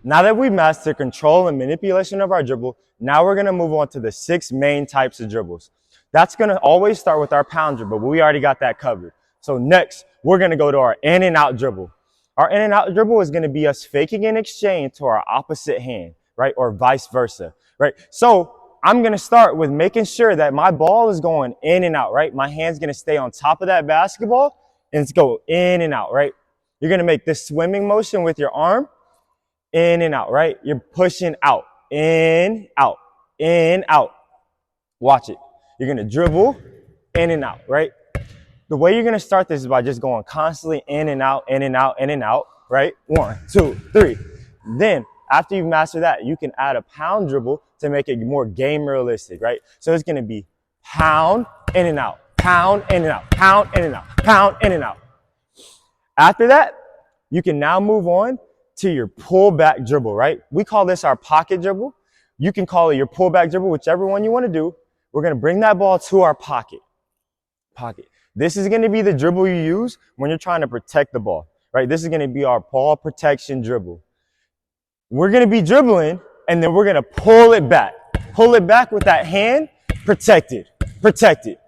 Now that we've mastered control and manipulation of our dribble, now we're going to move on to the 6 main types of dribbles. That's going to always start with our pound dribble, but we already got that covered. So next, we're going to go to our in and out dribble. Our in and out dribble is going to be us faking an exchange to our opposite hand, right? Or vice versa, right? So I'm going to start with making sure that my ball is going in and out, right? My hand's going to stay on top of that basketball and it's go in and out, right? You're going to make this swimming motion with your arm, in and out, right? You're pushing out, in, out, in, out. Watch it. You're going to dribble, in and out, right? The way you're going to start this is by just going constantly in and out, in and out, in and out, right? 1, 2, 3. Then, after you've mastered that, you can add a pound dribble to make it more game realistic, right? So it's going to be pound, in and out, pound, in and out, pound, in and out, pound, in and out. After that, you can now move on to your pull back dribble, right? We call this our pocket dribble. You can call it your pull back dribble, whichever one you want to do. We're going to bring that ball to our pocket. This is going to be the dribble you use when you're trying to protect the ball, right? This is going to be our ball protection dribble. We're going to be dribbling, and then we're going to pull it back. Pull it back with that hand, protect it, protect it.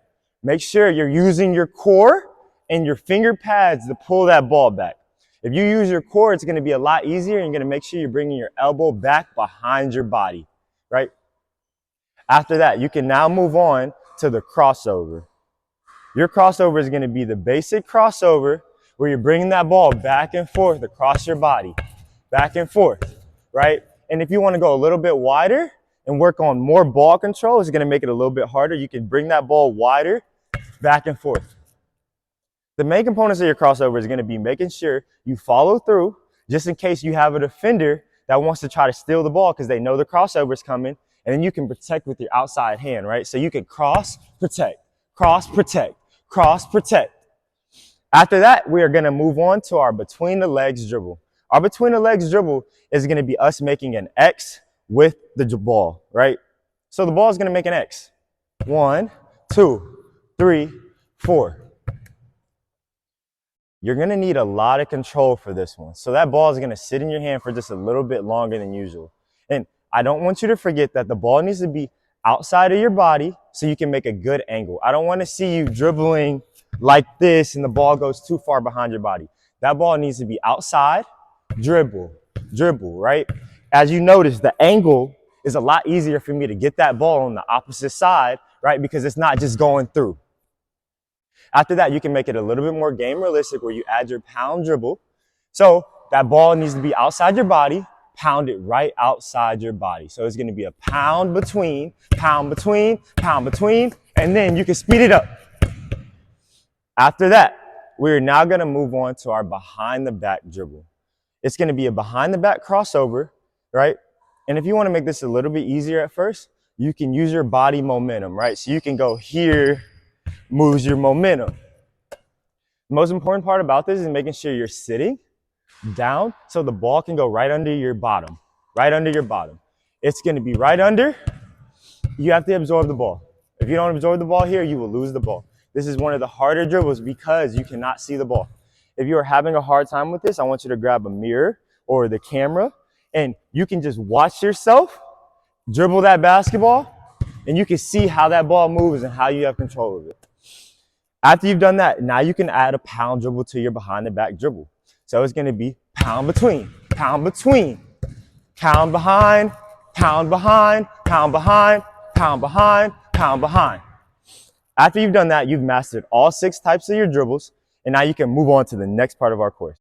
Make sure you're using your core and your finger pads to pull that ball back. If you use your core, it's going to be a lot easier, and you're going to make sure you're bringing your elbow back behind your body, right? After that, you can now move on to the crossover. Your crossover is going to be the basic crossover where you're bringing that ball back and forth across your body, back and forth, right? And if you want to go a little bit wider and work on more ball control, it's going to make it a little bit harder. You can bring that ball wider, back and forth. The main components of your crossover is going to be making sure you follow through just in case you have a defender that wants to try to steal the ball because they know the crossover is coming, and then you can protect with your outside hand, right? So you can cross, protect, cross, protect, cross, protect. After that, we are going to move on to our between the legs dribble. Our between the legs dribble is going to be us making an X with the ball, right? So the ball is going to make an X. 1, 2, 3, 4. You're going to need a lot of control for this one. So that ball is going to sit in your hand for just a little bit longer than usual. And I don't want you to forget that the ball needs to be outside of your body so you can make a good angle. I don't want to see you dribbling like this and the ball goes too far behind your body. That ball needs to be outside, dribble, dribble, right? As you notice, the angle is a lot easier for me to get that ball on the opposite side, right? Because it's not just going through. After that, you can make it a little bit more game realistic where you add your pound dribble. So that ball needs to be outside your body, pound it right outside your body. So it's going to be a pound between, pound between, pound between, and then you can speed it up. After that, we're now going to move on to our behind the back dribble. It's going to be a behind the back crossover, right? And if you want to make this a little bit easier at first, you can use your body momentum, right? So you can go here, moves your momentum. The most important part about this is making sure you're sitting down so the ball can go right under your bottom, right under your bottom. It's going to be right under. You have to absorb the ball. If you don't absorb the ball here, you will lose the ball. This is one of the harder dribbles because you cannot see the ball. If you are having a hard time with this, I want you to grab a mirror or the camera, and you can just watch yourself dribble that basketball, and you can see how that ball moves and how you have control of it. After you've done that, now you can add a pound dribble to your behind the back dribble. So it's going to be pound between, pound between, pound behind, pound behind, pound behind, pound behind, pound behind. After you've done that, you've mastered all 6 types of your dribbles, and now you can move on to the next part of our course.